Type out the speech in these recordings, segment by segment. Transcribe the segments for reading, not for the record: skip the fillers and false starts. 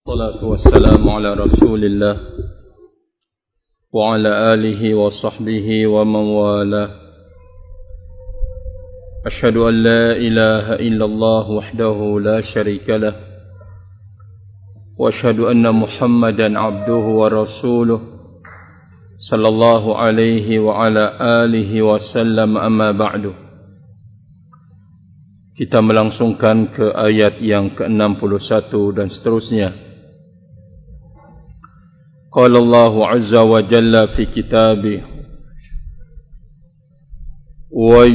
الصلاة والسلام على رسول الله وعلى آله وصحبه ومن والاه. أشهد أن لا إله إلا الله وحده لا شريك له وأشهد أن محمدا عبده ورسوله صلى الله عليه وعلى آله وسلم. أما بعد. Kita melangsungkan ke ayat yang ke-61 dan seterusnya. Qala Allah Azza wa Jalla fi kitabih wa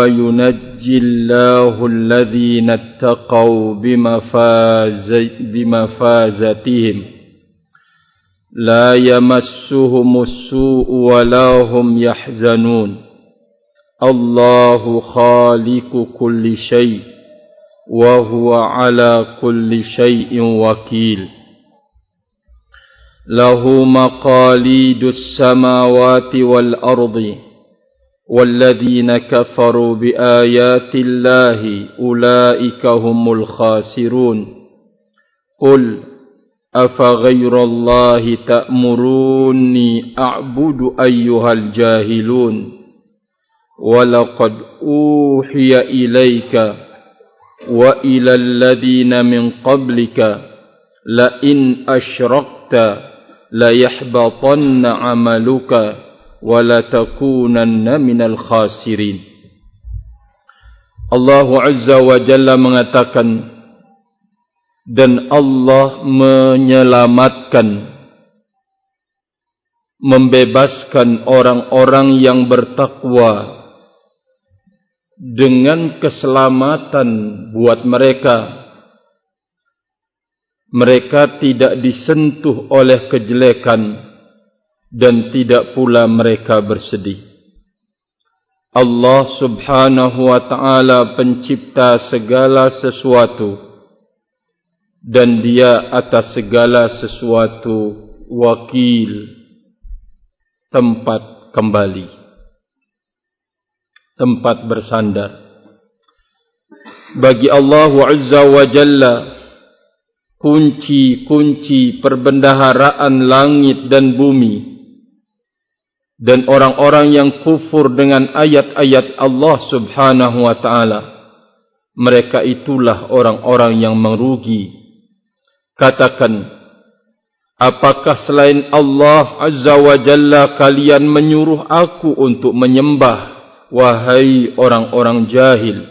yunajjillahu alladhina ittaqaw bimafazatihim la yamassuhumus su'u wa la hum yahzanun. Allahu khaliqu kulli syai' wa huwa ala kulli syai'in wakil. Lahu maqalidus samawati wal ardi walladhina kafaru bi ayati Allahi ulaika humul khasirun. Qul afa ghairallahi ta'muruni a'budu ayyuhal jahilun. وَلَقَدْ أُوحِيَ إِلَيْكَ وَإِلَى الَّذِينَ مِنْ قَبْلِكَ لَئِنْ أَشْرَكْتَ لَيَحْبَطَنَّ عَمَلُكَ وَلَتَكُونَنَّ مِنَ الْخَاسِرِينَ. Allah Azza wa Jalla mengatakan, dan Allah menyelamatkan, membebaskan orang-orang yang bertakwa dengan keselamatan buat mereka. Mereka tidak disentuh oleh kejelekan dan tidak pula mereka bersedih. Allah Subhanahu wa ta'ala pencipta segala sesuatu dan Dia atas segala sesuatu wakil, tempat kembali, tempat bersandar. Bagi Allah Azza wa Jalla kunci-kunci perbendaharaan langit dan bumi, dan orang-orang yang kufur dengan ayat-ayat Allah Subhanahu wa ta'ala, mereka itulah orang-orang yang merugi. Katakan, apakah selain Allah Azza wa Jalla kalian menyuruh aku untuk menyembah, wahai orang-orang jahil?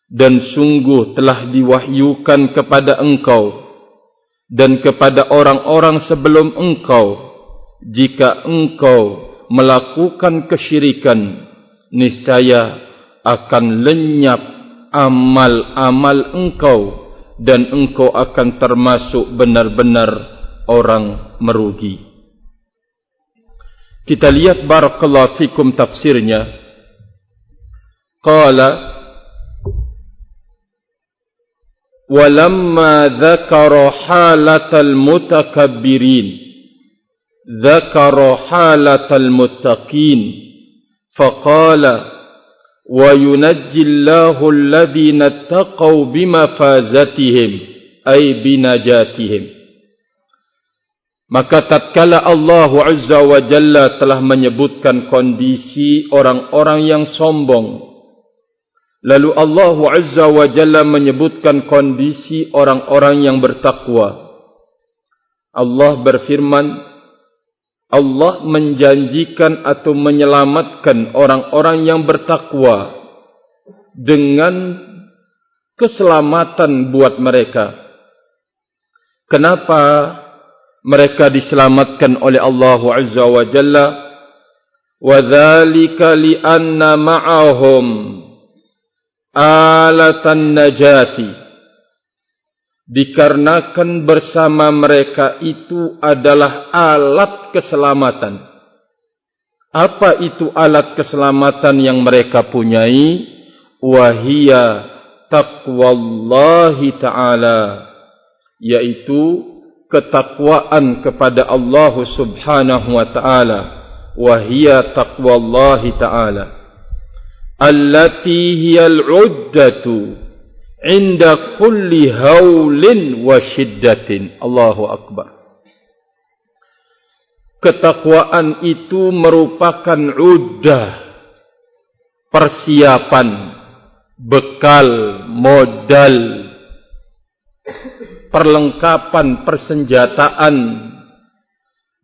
Dan sungguh telah diwahyukan kepada engkau dan kepada orang-orang sebelum engkau, jika engkau melakukan kesyirikan, niscaya akan lenyap amal-amal engkau dan engkau akan termasuk benar-benar orang merugi. Kita lihat barakallahu fikum tafsirnya. Qala walamma dzakara halatal mutakabbirin dzakara halatal muttaqin faqala wa yunajjillahu alladhina ittaqaw bimafazatihim ay binajatihim. Maka tatkala Allah Azza wa Jalla telah menyebutkan kondisi orang-orang yang sombong, lalu Allah Azza wa Jalla menyebutkan kondisi orang-orang yang bertakwa. Allah berfirman, Allah menjanjikan atau menyelamatkan orang-orang yang bertakwa dengan keselamatan buat mereka. Kenapa mereka diselamatkan oleh Allah Azza wa Jalla? Wa dzalika li anna ma'ahum alatan najati, dikarenakan bersama mereka itu adalah alat keselamatan. Apa itu alat keselamatan yang mereka punyai? Wahia taqwallahi ta'ala, yaitu ketakwaan kepada Allah Subhanahu wa ta'ala. Wahia taqwallahi ta'ala allati hiyal uddatu inda kulli haulin wa syiddatin. Allahu Akbar. Ketakwaan itu merupakan uddah, persiapan, bekal, modal, perlengkapan, persenjataan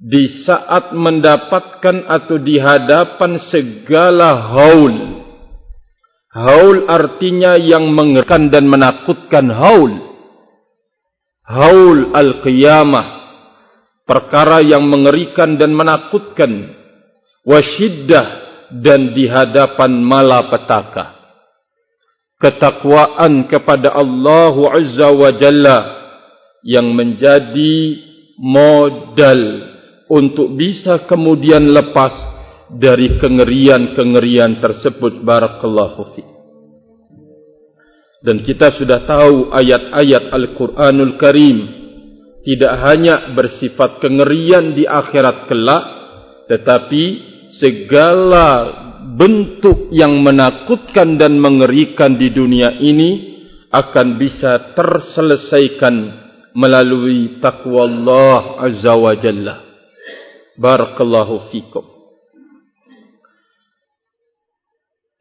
di saat mendapatkan atau di hadapan segala haul. Haul artinya yang mengerikan dan menakutkan. Haul al-qiyamah, perkara yang mengerikan dan menakutkan. Wasyiddah, dan di hadapan malapetaka. Ketakwaan kepada Allah Azza wa Jalla yang menjadi modal untuk bisa kemudian lepas dari kengerian-kengerian tersebut. Barakallahu fiik. Dan kita sudah tahu ayat-ayat Al-Quranul Karim tidak hanya bersifat kengerian di akhirat kelak, tetapi segala bentuk yang menakutkan dan mengerikan di dunia ini akan bisa terselesaikan melalui taqwa Allah Azza wa Jalla. Barakallahu fikum.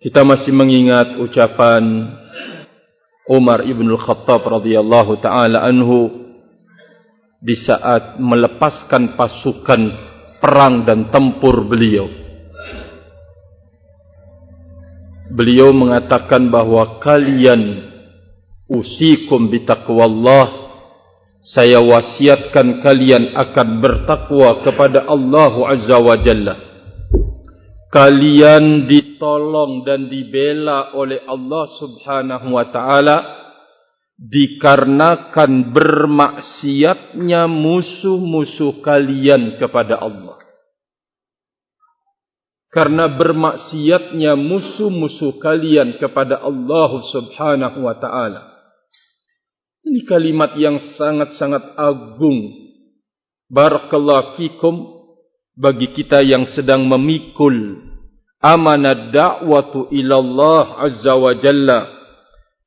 Kita masih mengingat ucapan Umar ibn al-Khattab radhiyallahu ta'ala anhu di saat melepaskan pasukan perang dan tempur beliau. Beliau mengatakan bahawa kalian usikum bitaqwallah, saya wasiatkan kalian akan bertakwa kepada Allah Azza wa Jalla. Kalian ditolong dan dibela oleh Allah Subhanahu wa ta'ala dikarenakan bermaksiatnya musuh-musuh kalian kepada Allah. Karena bermaksiatnya musuh-musuh kalian kepada Allah Subhanahu wa ta'ala. Ini kalimat yang sangat-sangat agung. Barakallahu fikum, bagi kita yang sedang memikul amanat da'watu ilallah Azza wa Jalla.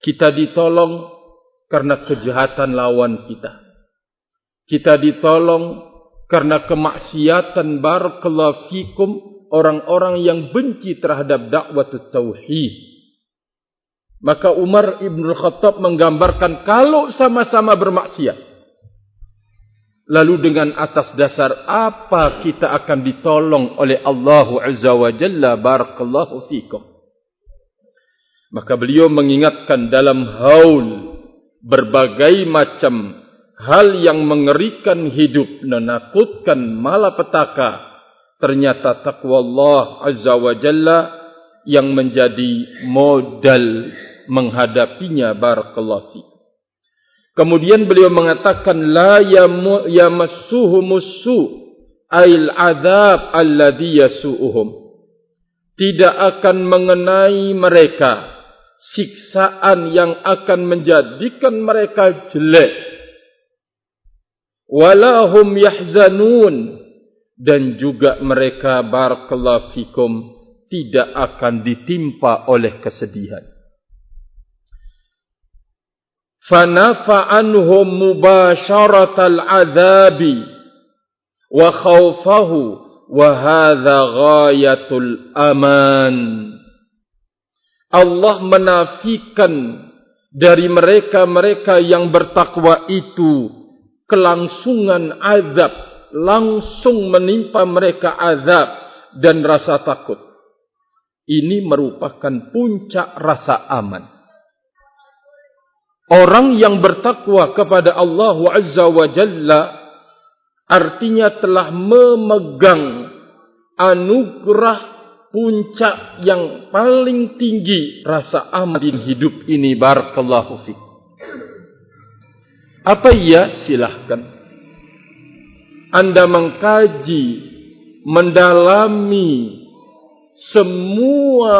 Kita ditolong karena kejahatan lawan kita. Kita ditolong karena kemaksiatan. Barakallahu fikum, orang-orang yang benci terhadap dakwah tauhid. Maka Umar ibn al-Khattab menggambarkan kalau sama-sama bermaksiat, lalu dengan atas dasar apa kita akan ditolong oleh Allah Azza wa Jalla. Barakallahu fikum. Maka beliau mengingatkan dalam haul berbagai macam hal yang mengerikan hidup, menakutkan, malapetaka, ternyata taqwa Allah Azza wa Jalla yang menjadi modal menghadapinya. Barakallahu fiik. Kemudian beliau mengatakan la yamassuhumussu ail adzab alladhi yasu'uhum. Tidak akan mengenai mereka siksaan yang akan menjadikan mereka jelek. Walahum yahzanun, dan juga mereka barakallahu fikum tidak akan ditimpa oleh kesedihan. Fanafa anhum mubasharatal adzabi wa khawfahu wa hadza ghayatul aman. Allah menafikan dari mereka-mereka yang bertakwa itu kelangsungan azab, langsung menimpa mereka azab dan rasa takut. Ini merupakan puncak rasa aman. Orang yang bertakwa kepada Allah Azza wa Jalla artinya telah memegang anugerah puncak yang paling tinggi, rasa aman di hidup ini. Barakallahu fiik. Apa ia? Silahkan Anda mengkaji, mendalami semua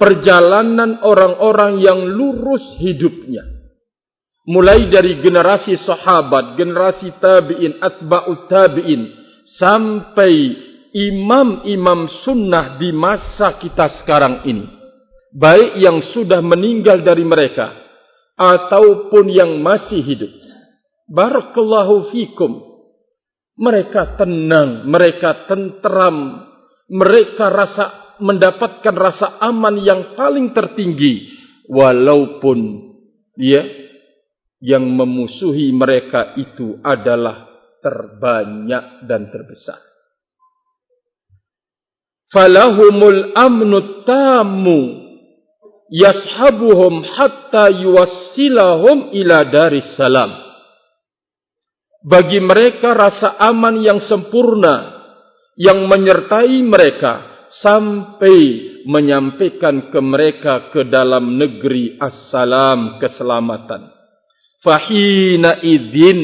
perjalanan orang-orang yang lurus hidupnya. Mulai dari generasi sahabat, generasi tabi'in, atba'ut tabi'in, sampai imam-imam sunnah di masa kita sekarang ini. baik yang sudah meninggal dari mereka ataupun yang masih hidup. Barakallahu fikum. Mereka tenang, mereka tenteram, mereka mendapatkan rasa aman yang paling tertinggi, walaupun yang memusuhi mereka itu adalah terbanyak dan terbesar. Falahumul amnu tammu yashabuhum hatta yuwassilahum ila daris salam. Bagi mereka rasa aman yang sempurna yang menyertai mereka sampai menyampaikan ke mereka ke dalam negeri assalam, keselamatan. Fahina idzin,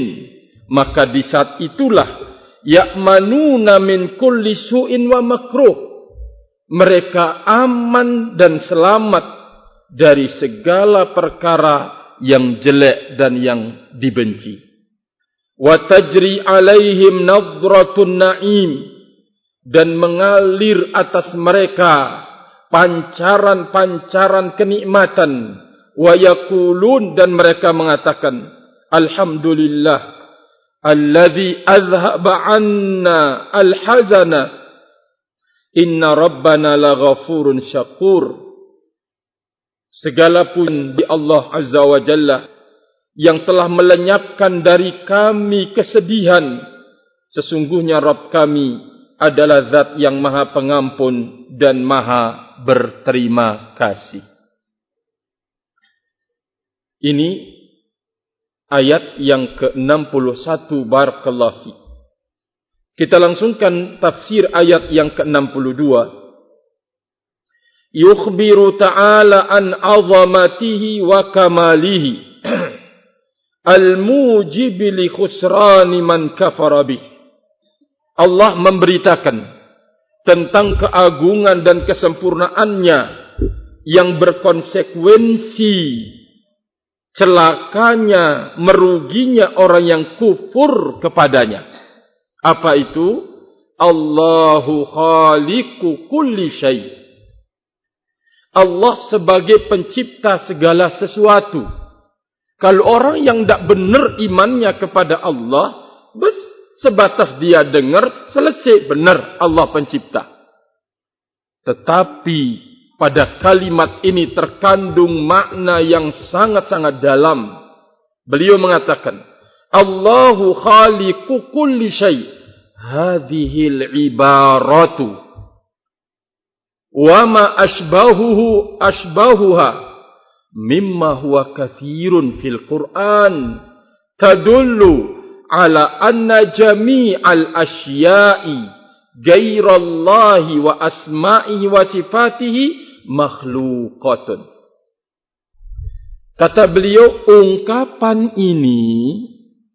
maka di saat itulah ya'manuna min kulli su'in wa makruh, mereka aman dan selamat dari segala perkara yang jelek dan yang dibenci. Wa tajri alaihim nadratun na'im, dan mengalir atas mereka pancaran-pancaran kenikmatan. Wa yaqulun, dan mereka mengatakan, alhamdulillah alladzi azhaba 'anna alhazana inna rabbana laghafurun syakur. Segala pun di Allah Azza wa Jalla yang telah melenyapkan dari kami kesedihan. Sesungguhnya Rabb kami adalah zat yang maha pengampun dan maha berterima kasih. Ini ayat yang ke-61. Barakallahu fi. Kita langsungkan tafsir ayat yang ke-62. Yukhbiru ta'ala an 'azamatihi wa kamalihi al-mujib li khusrani man kafara bih. Allah memberitakan tentang keagungan dan kesempurnaannya yang berkonsekuensi celakanya, meruginya orang yang kufur kepadanya. Apa itu? Allahu khaliqu kulli syai'. Allah sebagai pencipta segala sesuatu. Kalau orang yang tidak benar imannya kepada Allah, sebatas dia dengar, selesai, benar Allah pencipta. Tetapi pada kalimat ini terkandung makna yang sangat-sangat dalam. Beliau mengatakan, Allahu khaliqu kulli syai'. Hadhil ibaratu wa ma ashbahuha mimma huwa kathirun fil Qur'an tadullu ala anna jami'al asya'i ghairallahi wa asma'ihi wa sifatihi makhluqatun. Kata beliau, ungkapan ini,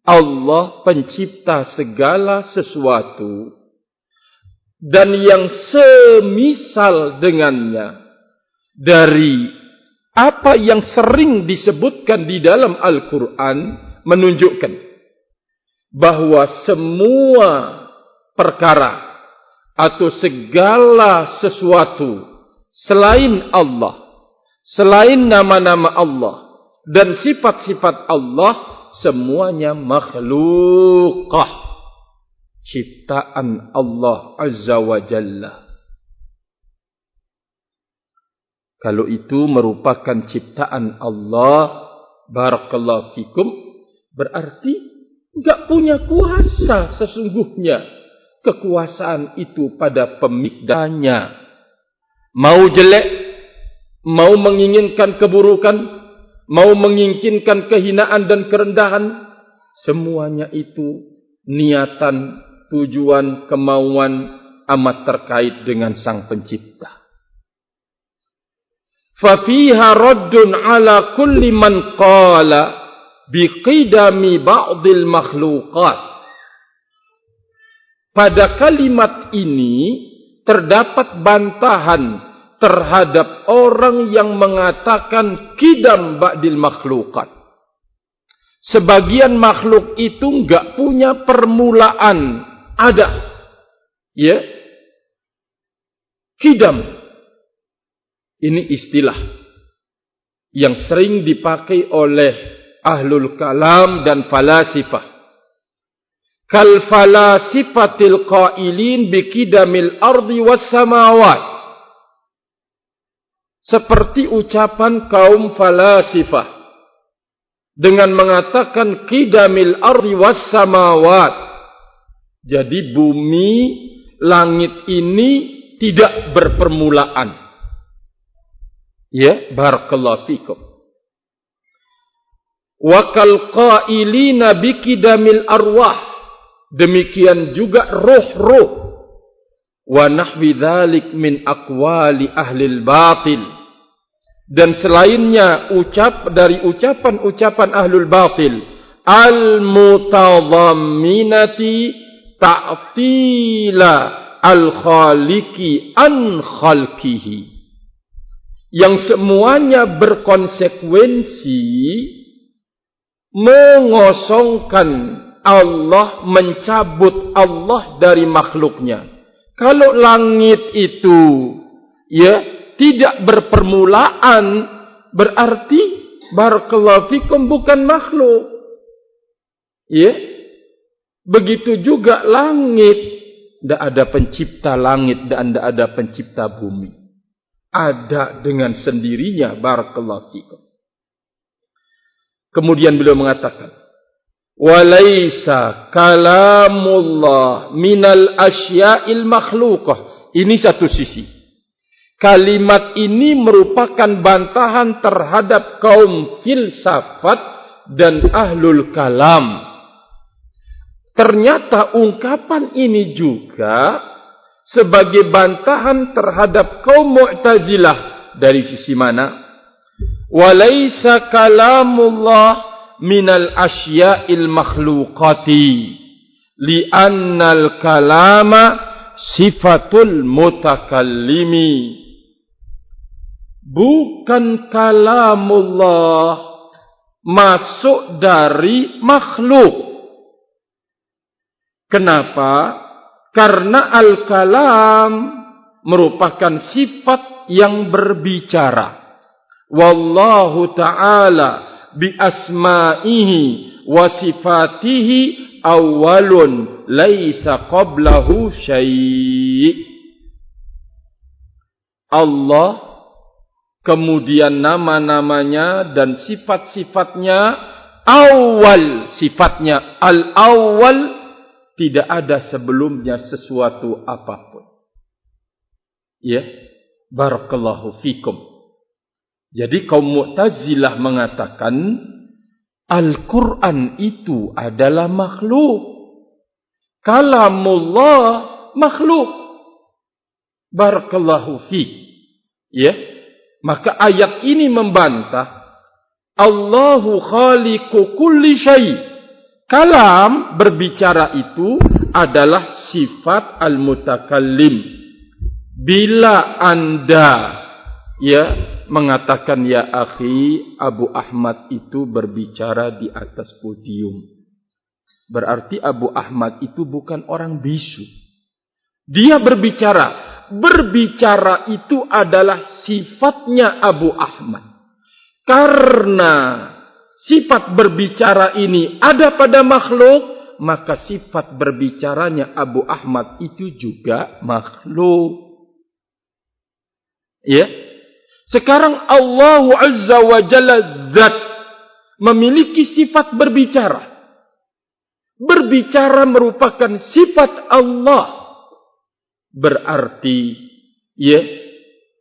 Allah pencipta segala sesuatu dan yang semisal dengannya dari apa yang sering disebutkan di dalam Al-Quran, menunjukkan bahwa semua perkara atau segala sesuatu selain Allah, selain nama-nama Allah dan sifat-sifat Allah, semuanya makhlukah, ciptaan Allah Azza wa Jalla. Kalau itu merupakan ciptaan Allah, barakallahu fikum, berarti enggak punya kuasa sesungguhnya. Kekuasaan itu pada pemiliknya. Mau jelek, mau menginginkan keburukan, mau menginginkan kehinaan dan kerendahan, semuanya itu niatan, tujuan, kemauan amat terkait dengan Sang Pencipta. Fafiha raddun ala kulli man qala biqidami ba'dil makhluqat. Pada kalimat ini terdapat bantahan terhadap orang yang mengatakan qidam ba'dil makhluqat. Sebagian makhluk itu enggak punya permulaan, ada. Ya. Qidam Ini istilah yang sering dipakai oleh ahlul kalam dan falasifah. Kal falasifatil qailin bikidamil ardi was samawat. Seperti ucapan kaum falasifah dengan mengatakan qidamil ardi was samawat. Jadi bumi, langit ini tidak berpermulaan. Ya, barakallahu fikum. Wa kal qailina bikidamil arwah. Demikian juga roh-roh. Wa nahwi dzalik min aqwali ahlil batil. Dan selainnya dari ucapan-ucapan ahlul batil al-mutadhamminati ta'tila al-khaliqi an khalqihi, yang semuanya berkonsekuensi mengosongkan Allah, mencabut Allah dari makhluknya. Kalau langit itu tidak berpermulaan, berarti barakallahu fikum bukan makhluk. Begitu juga langit, tidak ada pencipta langit dan tidak ada pencipta bumi. Ada dengan sendirinya, barakallahu fikum. Kemudian beliau mengatakan, walaisa kalamullah minal asya'il makhluqah. Ini satu sisi. Kalimat ini merupakan bantahan terhadap kaum filsafat dan ahlul kalam. Ternyata ungkapan ini juga sebagai bantahan terhadap kaum Mu'tazilah. Dari sisi mana? Walaisa kalamullah minal asya'il makhluqati li'annal kalama sifatul mutakallimi. Bukan kalamullah masuk dari makhluk. Kenapa? Karena al-kalam merupakan sifat yang berbicara. Wallahu ta'ala bi asma'ihi wa sifatihi awwalun laisa qablahu syai'. Allah, kemudian nama-namanya dan sifat-sifatnya, awal sifatnya al-awwal, tidak ada sebelumnya sesuatu apapun. Barakallahu fikum. Jadi kaum Mu'tazilah mengatakan Al-Quran itu adalah makhluk. Kalamullah makhluk. Barakallahu fiik. Maka ayat ini membantah Allahu khaliqu kulli syai'. Kalam, berbicara itu adalah sifat al-mutakallim. Bila Anda mengatakan, ya akhi, Abu Ahmad itu berbicara di atas podium, berarti Abu Ahmad itu bukan orang bisu. Dia berbicara. Berbicara itu adalah sifatnya Abu Ahmad. Karena sifat berbicara ini ada pada makhluk, maka sifat berbicaranya Abu Ahmad itu juga makhluk. Sekarang Allah Azza wa Jalla Zat memiliki sifat berbicara. Berbicara merupakan sifat Allah. Berarti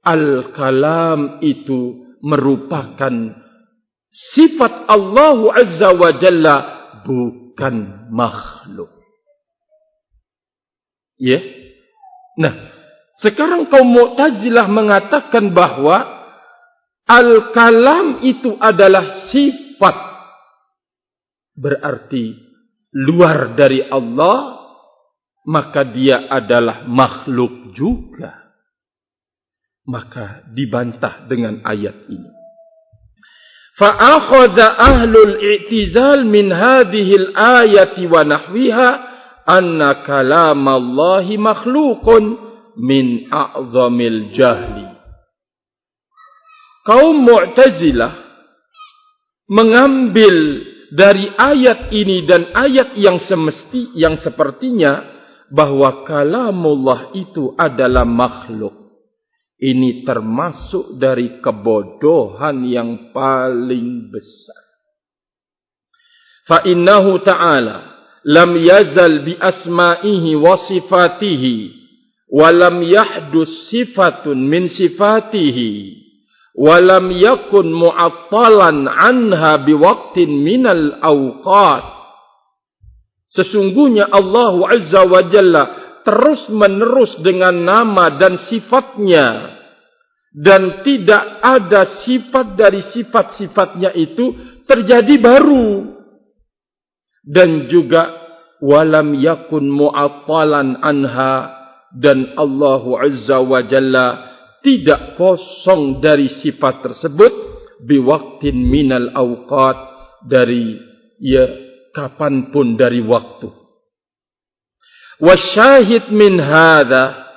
al-kalam itu merupakan sifat Allah Azza wa Jalla, bukan makhluk. Nah, sekarang kaum Mu'tazilah mengatakan bahwa al-kalam itu adalah sifat. Berarti luar dari Allah, maka dia adalah makhluk juga. Maka dibantah dengan ayat ini. Fa'akhadha ahlul i'tizal min hadhil ayati wa nahwiha anna kalamallahi makhlukun min a'zamil jahli. kaum Mu'tazilah mengambil dari ayat ini dan ayat yang sepertinya bahwa kalamullah itu adalah makhluk. Ini termasuk dari kebodohan yang paling besar. Fa innahu ta'ala lam yazal bi asma'ihi wa sifatihi wa lam yahdus sifatun min sifatihi wa lam yakun mu'attalan anha biwaqtin minal awqat. Sesungguhnya Allah Azza wa Jalla terus menerus dengan nama dan sifatnya, dan tidak ada sifat dari sifat-sifatnya itu terjadi baru, dan juga walam yakun mu'attalan anha, dan Allah Azza wa Jalla tidak kosong dari sifat tersebut biwaqtin minal awqat, dari kapanpun dari waktu. Wasyahid min hadha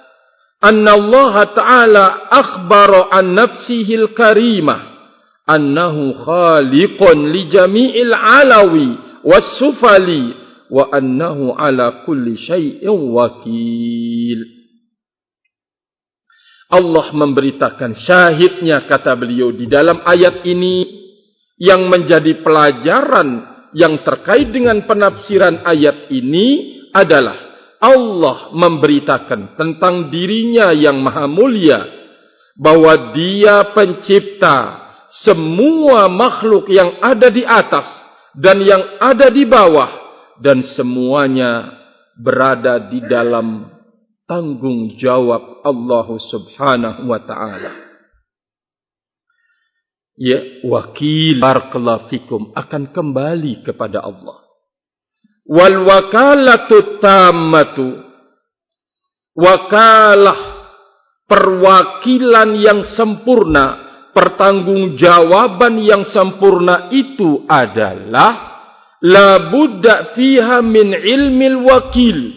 anna Allah Ta'ala akhbara an nafsihil karimah annahu khaliqun li jami'il alawi was-sufali wa annahu ala kulli syai'in wakil. Allah memberitakan, syahidnya kata beliau di dalam ayat ini yang menjadi pelajaran yang terkait dengan penafsiran ayat ini adalah Allah memberitakan tentang dirinya yang maha mulia, bahwa dia pencipta semua makhluk yang ada di atas dan yang ada di bawah, dan semuanya berada di dalam tanggung jawab Allah Subhanahu wa ta'ala. Wakil barakallahu fikum akan kembali kepada Allah. Wal wakalatu tammatu, wakalah perwakilan yang sempurna, pertanggungjawaban yang sempurna itu adalah la budda fiha min ilmil wakil.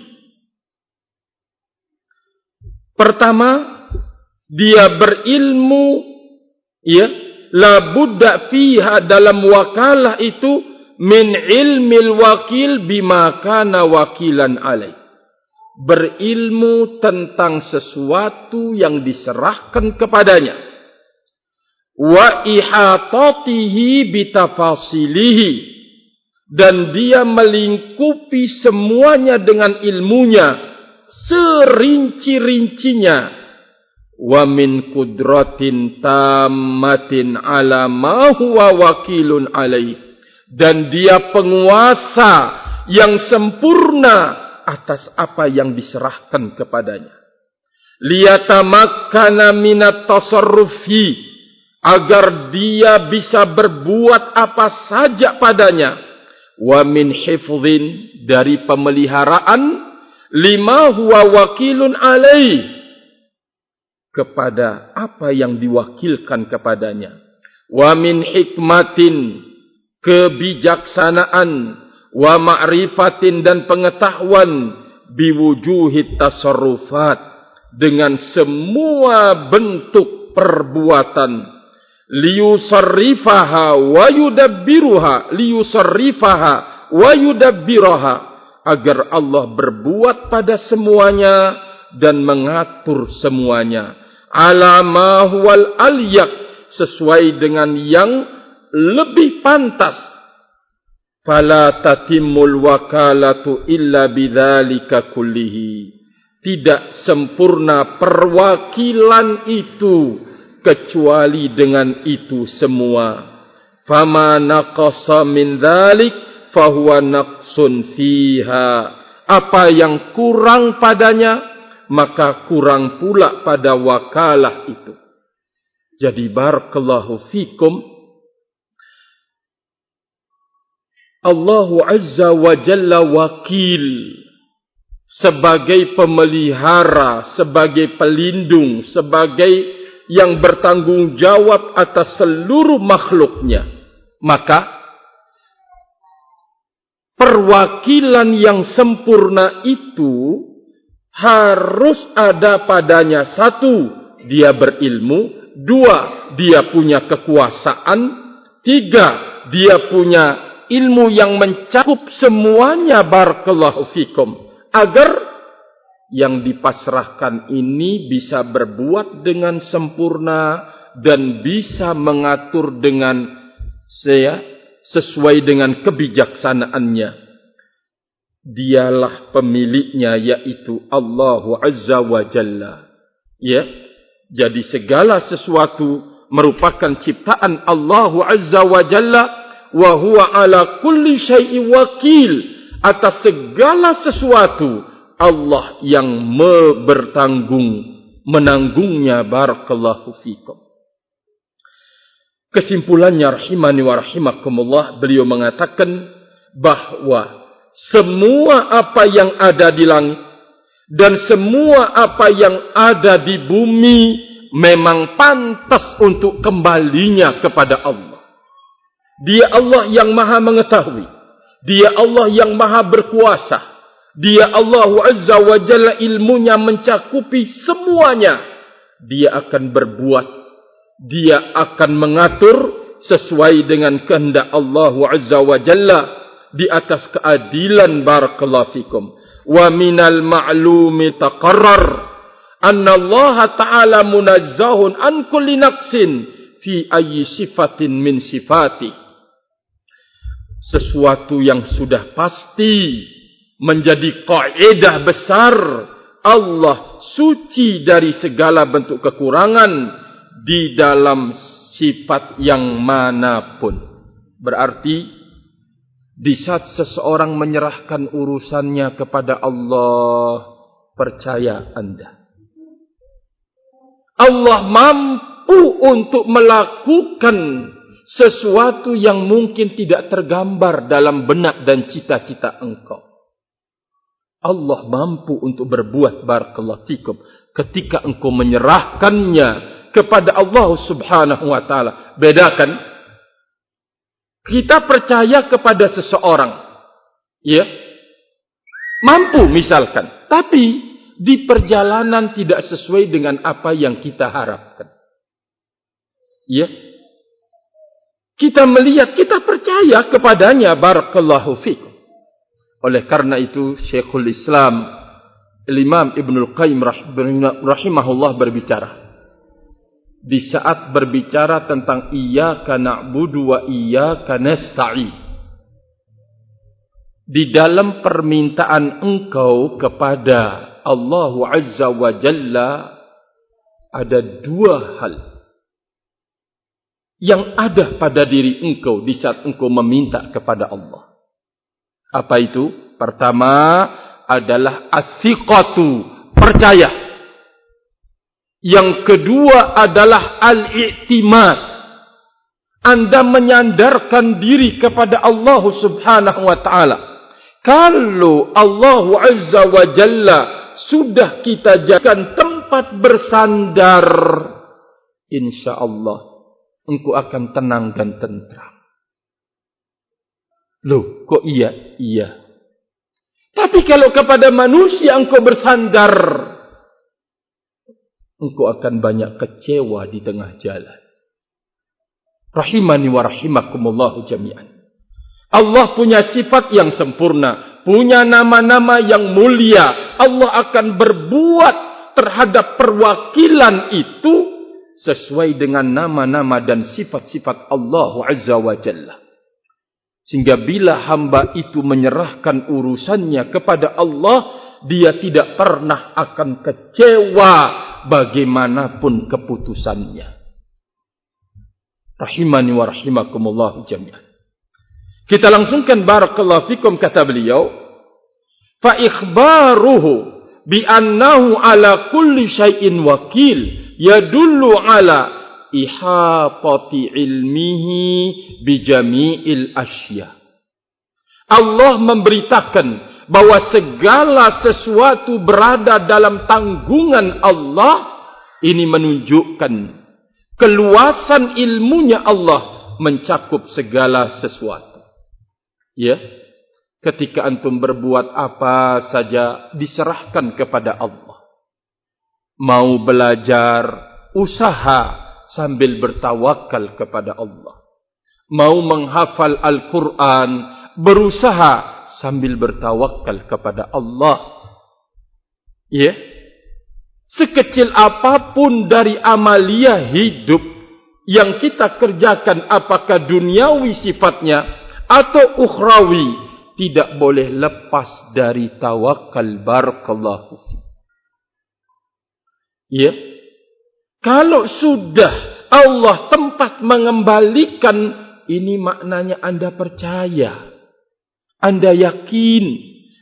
Pertama, dia berilmu, la budda fiha dalam wakalah itu min ilmil wakil bima kana wakilan alaih. Berilmu tentang sesuatu yang diserahkan kepadanya. Wa ihatatihi bitafasilihi, dan dia melingkupi semuanya dengan ilmunya serinci-rincinya. Wa min kudratin tammatin ala ma huwa wakilun alaih, dan dia penguasa yang sempurna atas apa yang diserahkan kepadanya. Liyatamakkana minat tasarrufi, agar dia bisa berbuat apa saja padanya. Wa min hifdhin, dari pemeliharaan, lima huwa wakilun alaih, kepada apa yang diwakilkan kepadanya. Wa min hikmatin, kebijaksanaan, wa ma'rifatin, dan pengetahuan, biwujuhit tasarrufat, dengan semua bentuk perbuatan, liyusarrifaha wa yudabbiraha, agar Allah berbuat pada semuanya dan mengatur semuanya, ala ma huwal alyak, sesuai dengan yang lebih pantas. Fala tatimul wakalatu illa bidzalika kullihi, tidak sempurna perwakilan itu kecuali dengan itu semua. Fama naqasa min dzalik fahuwa naqsun fiha, apa yang kurang padanya maka kurang pula pada wakalah itu. Jadi barakallahu fikum, Allah Azza wa Jalla wakil, sebagai pemelihara, sebagai pelindung, sebagai yang bertanggung jawab atas seluruh makhluknya. Maka perwakilan yang sempurna itu harus ada padanya. Satu, dia berilmu. 2, dia punya kekuasaan, 3, dia punya ilmu yang mencakup semuanya, barakallahu fikum, agar yang dipasrahkan ini bisa berbuat dengan sempurna dan bisa mengatur dengan sesuai dengan kebijaksanaannya. Dialah pemiliknya, yaitu Allah Azza wa Jalla. Ya, jadi segala sesuatu merupakan ciptaan Allah Azza wa Jalla, wa huwa ala kulli syai'in wakil. Atas segala sesuatu Allah yang menanggungnya, barakallahu fikum. Kesimpulannya, rahimani wa rahimakumullah, beliau mengatakan bahwa semua apa yang ada di langit dan semua apa yang ada di bumi memang pantas untuk kembalinya kepada Allah. Dia Allah yang maha mengetahui. Dia Allah yang maha berkuasa. Dia Allah Azza wa Jalla, ilmunya mencakupi semuanya. Dia akan berbuat, dia akan mengatur sesuai dengan kehendak Allah Azza wa Jalla di atas keadilan, barakallahu fikum. Wa minal ma'lumi taqarrar anna Allah ta'ala munazzahun an kulli naqsin fi ayyi sifatin min sifati. Sesuatu yang sudah pasti menjadi kaidah besar, Allah suci dari segala bentuk kekurangan di dalam sifat yang manapun. Berarti di saat seseorang menyerahkan urusannya kepada Allah, percaya Anda, Allah mampu untuk melakukan sesuatu yang mungkin tidak tergambar dalam benak dan cita-cita engkau. Allah mampu untuk berbuat, barakallahu fikum, ketika engkau menyerahkannya kepada Allah Subhanahu wa taala. Bedakan, kita percaya kepada seseorang, ya, mampu misalkan, tapi di perjalanan tidak sesuai dengan apa yang kita harapkan. Ya, kita melihat, kita percaya kepadanya, barakallahu fikum. Oleh karena itu Syekhul Islam Imam Ibnul Qayyim rahimahullah berbicara, di saat berbicara tentang iyyaka na'budu wa iyyaka nasta'in, di dalam permintaan engkau kepada Allah Azza wa Jalla ada dua hal yang ada pada diri engkau di saat engkau meminta kepada Allah. Apa itu? Pertama adalah as-siqatu, percaya. Yang kedua adalah al-i'timad. Anda menyandarkan diri kepada Allah Subhanahu wa taala. Kalau Allah Azza wa Jalla sudah kita jadikan tempat bersandar, insyaallah engkau akan tenang dan tentram. Loh, kok iya? Iya. Tapi kalau kepada manusia engkau bersandar, engkau akan banyak kecewa di tengah jalan. Rahimani wa rahimakumullahu jami'an. Allah punya sifat yang sempurna, punya nama-nama yang mulia. Allah akan berbuat terhadap perwakilan itu sesuai dengan nama-nama dan sifat-sifat Allah Azza wa Jalla. Sehingga bila hamba itu menyerahkan urusannya kepada Allah, dia tidak pernah akan kecewa bagaimanapun keputusannya. Rahimani wa rahimakumullah jami'an. Kita langsungkan, barakallahu fikum, kata beliau, fa ikhbaruhu bi annahu ala kulli syai'in wakil yadullu ala ihatati ilmihi bijami'il asya. Allah memberitakan bahwa segala sesuatu berada dalam tanggungan Allah. Ini menunjukkan keluasan ilmunya Allah mencakup segala sesuatu. Ya, ketika antum berbuat apa saja diserahkan kepada Allah. Mau belajar, usaha, sambil bertawakal kepada Allah. Mau menghafal Al-Quran, berusaha sambil bertawakal kepada Allah. Ya, sekecil apapun dari amalia hidup yang kita kerjakan, apakah duniawi sifatnya atau ukhrawi, tidak boleh lepas dari tawakal. Barakallahu fi. Ya, kalau sudah Allah tempat mengembalikan, ini maknanya Anda percaya, Anda yakin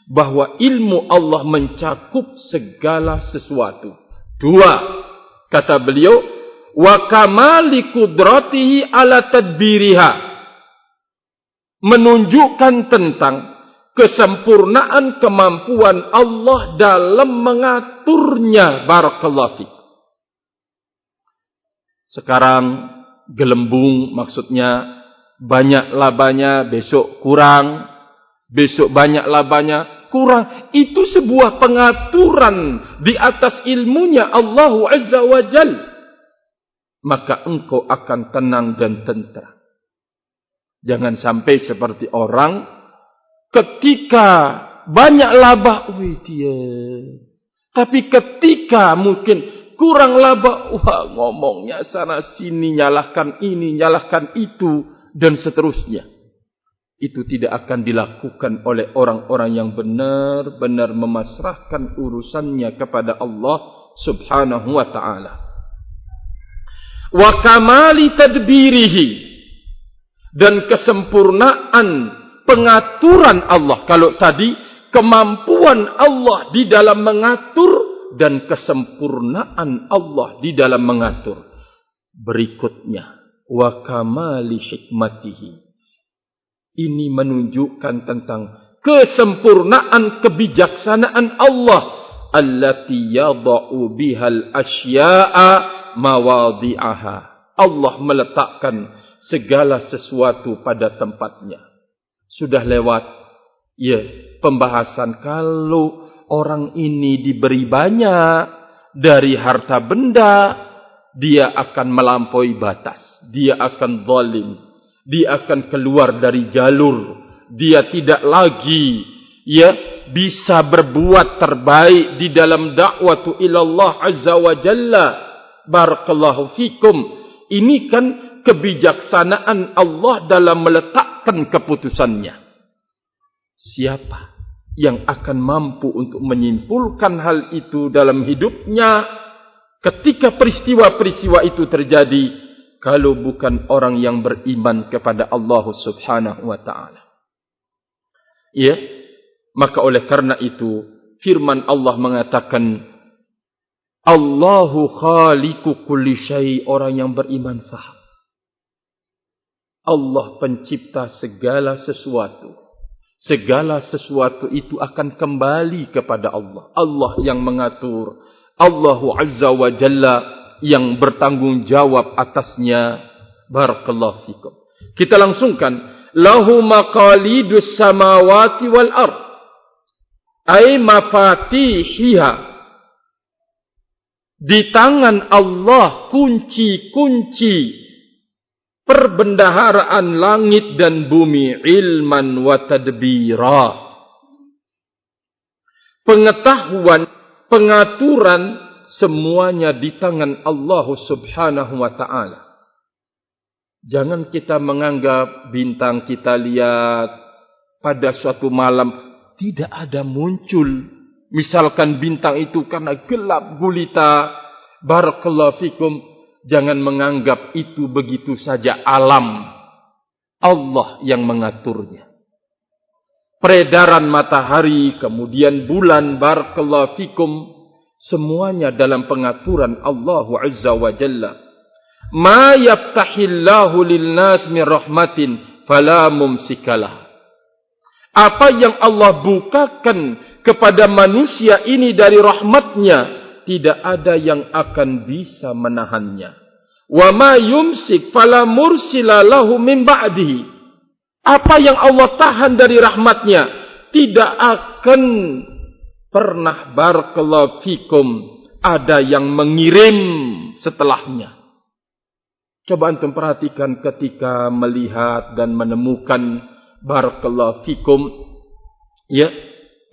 bahwa ilmu Allah mencakup segala sesuatu. 2, kata beliau, wa kamali qudratihi ala tadbiriha, menunjukkan tentang kesempurnaan kemampuan Allah dalam mengaturnya. Barakallahu fiik. Sekarang gelembung, maksudnya banyak labanya, besok kurang, besok banyak labanya, kurang. Itu sebuah pengaturan di atas ilmunya Allah Azza wa Jal. Maka engkau akan tenang dan tentram. Jangan sampai seperti orang ketika banyak laba, tapi ketika mungkin kurang laba, ngomongnya sana sini, nyalahkan ini, nyalahkan itu, dan seterusnya. Itu tidak akan dilakukan oleh orang-orang yang benar-benar memasrahkan urusannya kepada Allah Subhanahu wa ta'ala. Wa kamali tadbirihi, dan kesempurnaan pengaturan Allah. Kalau tadi kemampuan Allah di dalam mengatur dan kesempurnaan Allah di dalam mengatur. Berikutnya, wa kamali hikmatihi, ini menunjukkan tentang kesempurnaan kebijaksanaan Allah, allati yada'u bihal asya'a mawadhi'aha. Allah meletakkan segala sesuatu pada tempatnya. Sudah lewat ya pembahasan, kalau orang ini diberi banyak dari harta benda, dia akan melampaui batas, dia akan zalim, dia akan keluar dari jalur, dia tidak lagi bisa berbuat terbaik di dalam dakwah ilallah azza wa jalla. Barakallahu fikum. Ini kan kebijaksanaan Allah dalam meletakkan keputusannya. Siapa yang akan mampu untuk menyimpulkan hal itu dalam hidupnya ketika peristiwa-peristiwa itu terjadi, kalau bukan orang yang beriman kepada Allah Subhanahu wa ta'ala? Ya, maka oleh karena itu firman Allah mengatakan, Allahu khaliqu kulli syai'. Orang yang beriman faham, Allah pencipta segala sesuatu. Segala sesuatu itu akan kembali kepada Allah. Allah yang mengatur. Allahu Azza wa Jalla yang bertanggung jawab atasnya. Barakallahu fikum. Kita langsungkan. Lahu maqalidus samawati wal ard. Ay mafatihiha. Di tangan Allah kunci-kunci perbendaharaan langit dan bumi, ilman wa tadbira. Pengetahuan, pengaturan, semuanya di tangan Allah Subhanahu wa ta'ala. Jangan kita menganggap bintang kita lihat pada suatu malam tidak ada muncul. Misalkan bintang itu karena gelap gulita. Barakallahu fikum. Jangan menganggap itu begitu saja alam. Allah yang mengaturnya. Peredaran matahari, kemudian bulan, barakallahu fikum, semuanya dalam pengaturan Allah Azza wa Jalla. Ma yaftahillahu lilnas min rahmatin fala mumsikalah. Apa yang Allah bukakan kepada manusia ini dari rahmatnya, tidak ada yang akan bisa menahannya. Wa ma yumsik fala mursila lahu min ba'dihi. Apa yang Allah tahan dari rahmatnya, tidak akan pernah, barakallahu fikum, ada yang mengirim setelahnya. Coba antum perhatikan ketika melihat dan menemukan barakallahu fikum ya,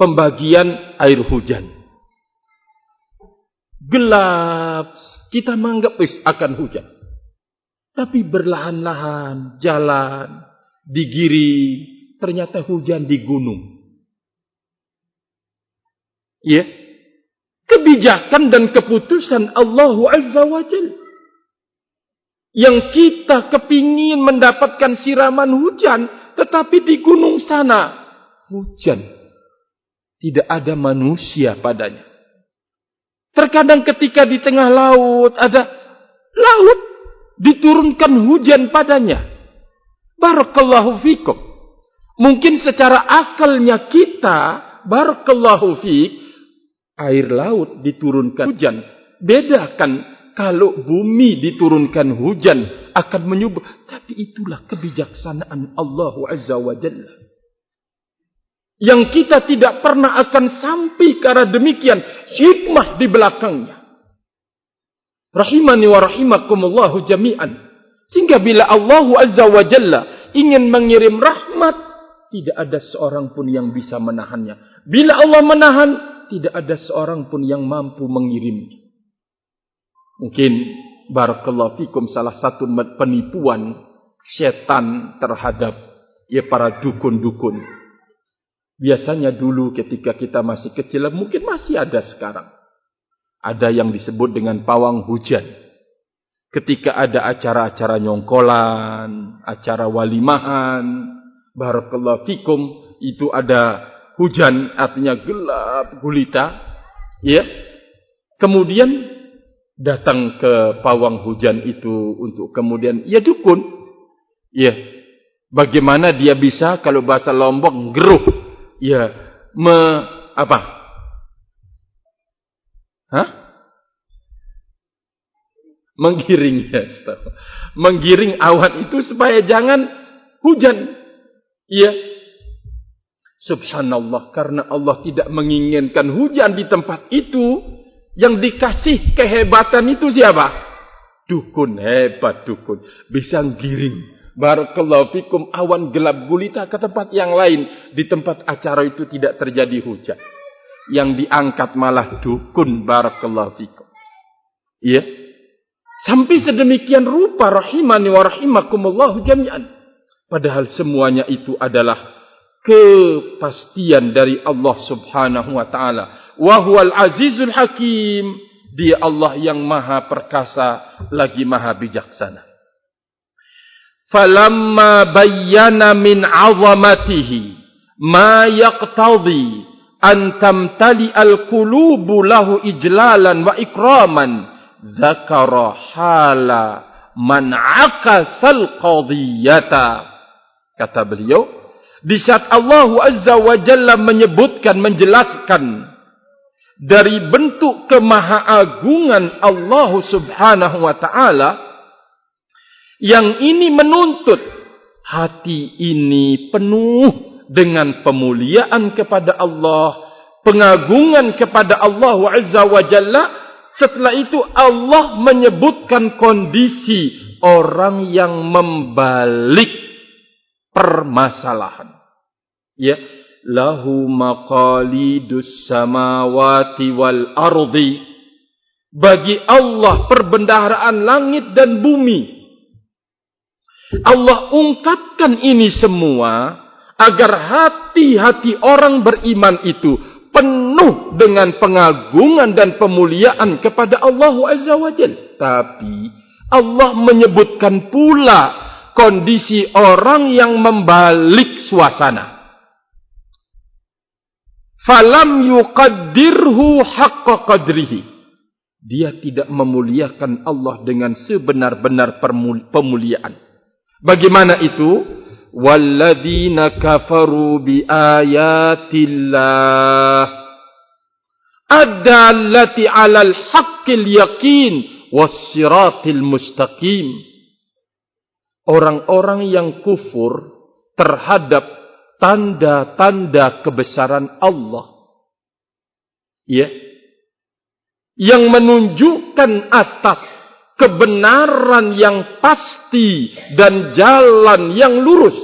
pembagian air hujan. Gelap, kita menganggap akan hujan. Tapi berlahan-lahan jalan digiring, ternyata hujan di gunung. Ya. Kebijakan dan keputusan Allah Azza wa Jalla. Yang kita kepingin mendapatkan siraman hujan, tetapi di gunung sana hujan. Tidak ada manusia padanya. Terkadang ketika di tengah laut ada laut, diturunkan hujan padanya. Barakallahu fikum. Mungkin secara akalnya kita, barakallahu fik, air laut diturunkan hujan. Bedakan kalau bumi diturunkan hujan akan menyubur. Tapi itulah kebijaksanaan Allah Azza wa Jalla. Yang kita tidak pernah akan sampai ke arah demikian. Hikmah di belakangnya. Rahimani wa rahimakumullahu jami'an. Sehingga bila Allah Azza wa Jalla ingin mengirim rahmat, tidak ada seorang pun yang bisa menahannya. Bila Allah menahan, tidak ada seorang pun yang mampu mengirimnya. Mungkin barakallahu fikum salah satu penipuan setan terhadap ya para dukun-dukun. Biasanya dulu ketika kita masih kecil, mungkin masih ada sekarang. Ada yang disebut dengan pawang hujan. Ketika ada acara-acara nyongkolan, acara walimahan, barakallahu fikum, itu ada hujan, artinya gelap gulita, ya. Kemudian datang ke pawang hujan itu untuk kemudian, ya dukun, ya. Bagaimana dia bisa kalau bahasa Lombok geruh, ya, menggiring, ya, menggiring awan itu supaya jangan hujan, ya. Subhanallah, karena Allah tidak menginginkan hujan di tempat itu. Yang dikasih kehebatan itu siapa? Dukun, hebat dukun. Bisa giring. Barakallahu fikum, awan gelap gulita ke tempat yang lain. Di tempat acara itu tidak terjadi hujan. Yang diangkat malah dukun, barakallahu fikum. Ya. Sampai sedemikian rupa, rahimani wa rahimakumullahu jami'an. Padahal semuanya itu adalah kepastian dari Allah Subhanahu wa ta'ala. Wa huwal azizul hakim. Dia Allah yang maha perkasa lagi maha bijaksana. Falamma bayyana min 'azamatihi ma yaqtadi an tamtali al-qulubu lahu ijlalan wa ikraman, dzakara hala man 'akasal qadiyata. Kata beliau, di saat Allah Azza wa Jalla menyebutkan, menjelaskan dari bentuk kemahaagungan Allah Subhanahu wa ta'ala, yang ini menuntut hati ini penuh dengan pemuliaan kepada Allah, pengagungan kepada Allah Azza wa Jalla. Setelah itu Allah menyebutkan kondisi orang yang membalik permasalahan. Ya, lahu maqalidus samawati wal ardi. Bagi Allah perbendaharaan langit dan bumi. Allah ungkapkan ini semua agar hati-hati orang beriman itu penuh dengan pengagungan dan pemuliaan kepada Allah Azza wa Jalla. Tapi Allah menyebutkan pula kondisi orang yang membalik suasana. Falam yuqaddirhu haqqa qadrihi. Dia tidak memuliakan Allah dengan sebenar-benar pemuliaan. Bagaimana itu? Walladzina kafaru bi ayatillah adallati 'alal haqqil yaqin was-siratil mustaqim. Orang-orang yang kufur terhadap tanda-tanda kebesaran Allah, ya, yang menunjukkan atas kebenaran yang pasti dan jalan yang lurus,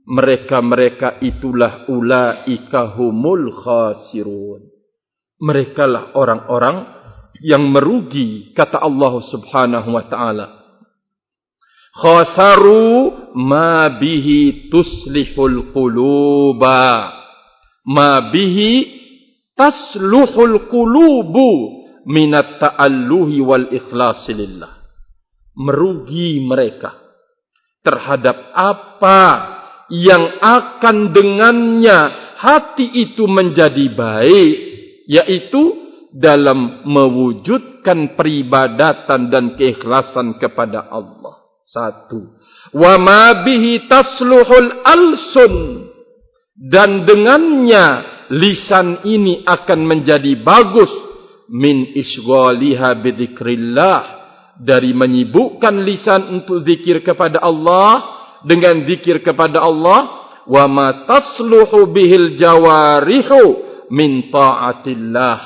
mereka-mereka itulah ulaika humul khasirun. Mereka lah orang-orang yang merugi, kata Allah Subhanahu wa taala. Khasaru ma bihi tuslihul quluba, ma bihi tasluhul qulubu minat ta'alluhi wal ikhlasi lillah. Merugi mereka terhadap apa yang akan dengannya hati itu menjadi baik, yaitu dalam mewujudkan peribadatan dan keikhlasan kepada Allah. Satu. Wa ma bihi tasluhul alsun, dan dengannya lisan ini akan menjadi bagus, min isghaliha bidzikrillah, dari menyibukkan lisan untuk zikir kepada Allah, dengan zikir kepada Allah. Wa ma tasluhu bihil jawarihu min ta'atillah,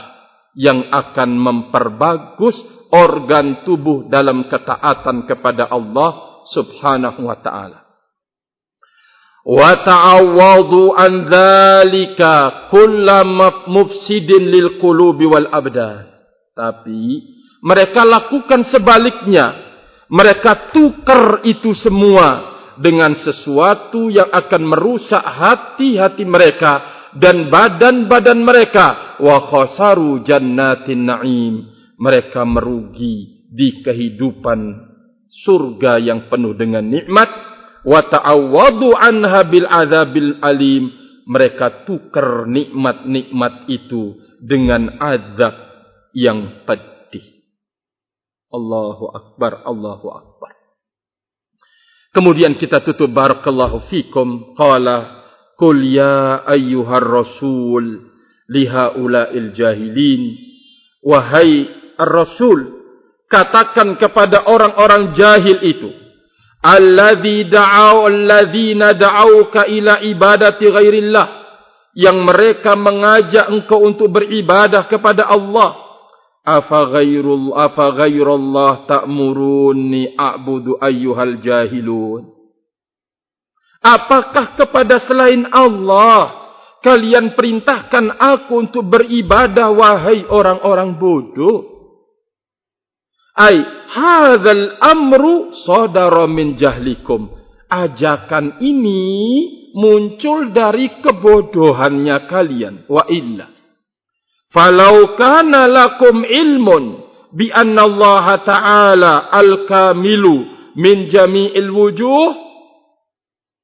yang akan memperbagus organ tubuh dalam ketaatan kepada Allah Subhanahu wa ta'ala. Wa ta'awwadu an dzalika kullu mufsidin lil qulubi wal abdan. Tapi mereka lakukan sebaliknya. Mereka tukar itu semua dengan sesuatu yang akan merusak hati-hati mereka dan badan-badan mereka. Wa khasaru jannatin na'im. Mereka merugi di kehidupan surga yang penuh dengan nikmat. Wa ta'awwadu anha bil adzabil alim. Mereka tukar nikmat-nikmat itu dengan azab yang pedih. Allahu akbar, Allahu akbar. Kemudian kita tutup, barakallahu fikum. Qala qul ya ayyuhar rasul lihaula'il jahilin. Wahai Ar-Rasul, katakan kepada orang-orang jahil itu, alladzina da'auka ila ibadati ghairillah, yang mereka mengajak engkau untuk beribadah kepada Allah. Afa ghairullah ta'muruni a'budu ayyuhal jahilun. Apakah kepada selain Allah kalian perintahkan aku untuk beribadah, wahai orang-orang bodoh? Ai hadzal amru sadara min jahlikum. Ajakan ini muncul dari kebodohannya kalian. Wa illa falau kana lakum ilmun bi anna Allah ta'ala al-kamilu min jami'il wujuh,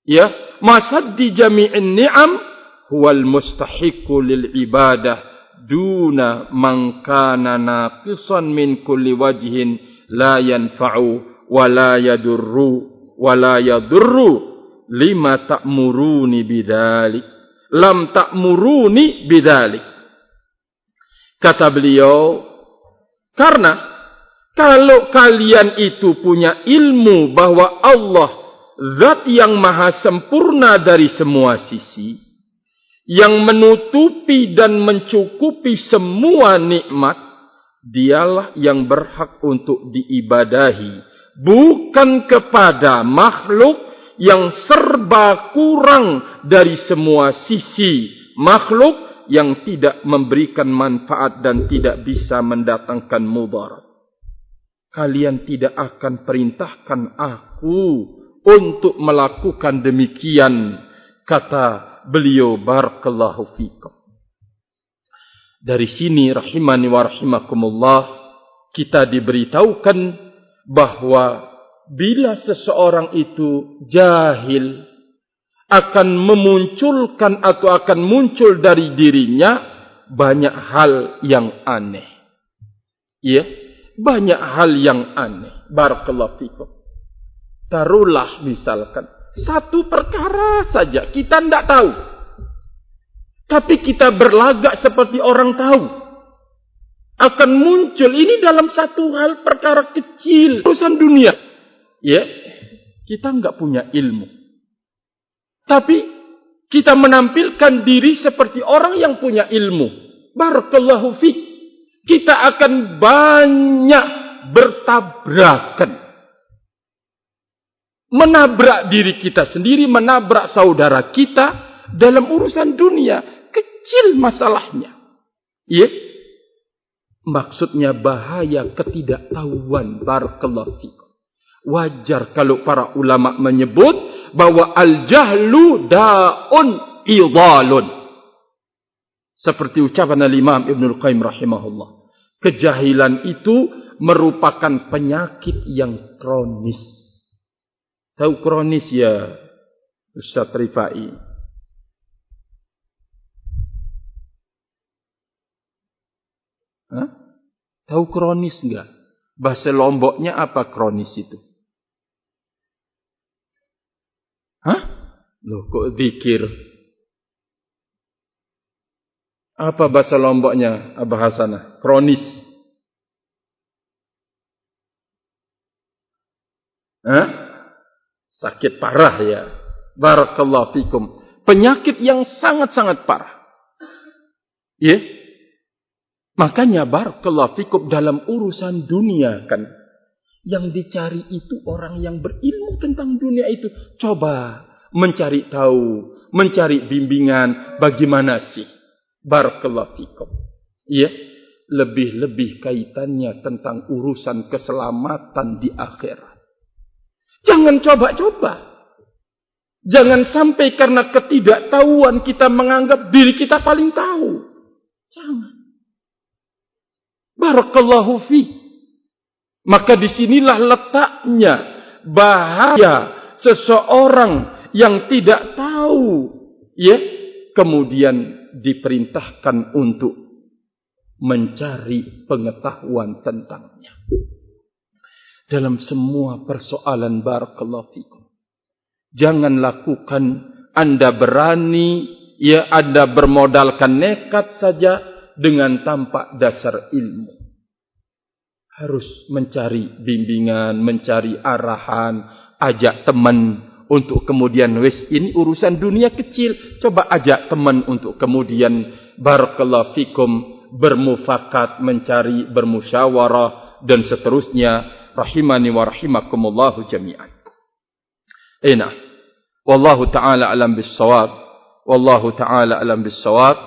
ya, masaddi jami'in ni'am huwal mustahiqu lil ibadah duna man kana naqisan min kulli wajhin la yanfa'u wa la yadurru lima ta'muruni bidzalik, lam ta'muruni bidzalik. Kata beliau, karena kalau kalian itu punya ilmu bahwa Allah zat yang maha sempurna dari semua sisi, yang menutupi dan mencukupi semua nikmat, dialah yang berhak untuk diibadahi, bukan kepada makhluk yang serba kurang dari semua sisi, makhluk yang tidak memberikan manfaat dan tidak bisa mendatangkan mudarat. Kalian tidak akan perintahkan aku untuk melakukan demikian, kata beliau, barakallahu fikum. Dari sini rahimani wa rahimakumullah, kita diberitahukan bahwa bila seseorang itu jahil, akan memunculkan atau akan muncul dari dirinya banyak hal yang aneh. Ya, banyak hal yang aneh. Barakallahu fikum. Taruhlah misalkan satu perkara saja kita tidak tahu, tapi kita berlagak seperti orang tahu. Akan muncul ini dalam satu hal perkara kecil, urusan dunia. Ya, kita enggak punya ilmu, tapi kita menampilkan diri seperti orang yang punya ilmu. Barakallahu fiik. Kita akan banyak bertabrakan. Menabrak diri kita sendiri, menabrak saudara kita dalam urusan dunia. Kecil masalahnya. Ya. Maksudnya bahaya ketidaktahuan. Barakallahu fikum. Wajar kalau para ulama menyebut bahwa al-jahlu da'un idhalun. Seperti ucapan al-Imam Ibnul Qayyim rahimahullah. Kejahilan itu merupakan penyakit yang kronis. Tahu kronis ya, Ustaz Rifai? Hah? Tahu kronis enggak? Bahasa Lomboknya apa kronis itu? Hah? Loh, kok zikir? Apa bahasa Lomboknya, Abah Hasanah? Kronis. Hah? Sakit parah ya. Barakallahu fikum. Penyakit yang sangat-sangat parah. Ya. Makanya barakallahu fikum dalam urusan dunia kan. Yang dicari itu orang yang berilmu tentang dunia itu. Coba mencari tahu. Mencari bimbingan. Bagaimana sih? Barakallahu fikum. Ya. Lebih-lebih kaitannya tentang urusan keselamatan di akhirat. Jangan coba-coba. Jangan sampai karena ketidaktahuan kita menganggap diri kita paling tahu. Jangan. Barakallahu fi. Maka disinilah letaknya bahaya seseorang yang tidak tahu. Ya, kemudian diperintahkan untuk mencari pengetahuan tentangnya. Dalam semua persoalan barakallahu fikum. Jangan lakukan Anda berani, ya Anda bermodalkan nekat saja dengan tanpa dasar ilmu. Harus mencari bimbingan, mencari arahan, ajak teman untuk kemudian wis ini urusan dunia kecil, coba ajak teman untuk kemudian barakallahu fikum bermufakat, mencari bermusyawarah dan seterusnya. Rahimani wa rahimakumullahu jami'an. Ina. Wallahu ta'ala alam bis-shawab. Wallahu ta'ala alam bis-shawab.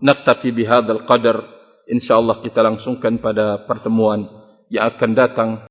Naktafi bihadzal qadar. Insyaallah kita langsungkan pada pertemuan yang akan datang.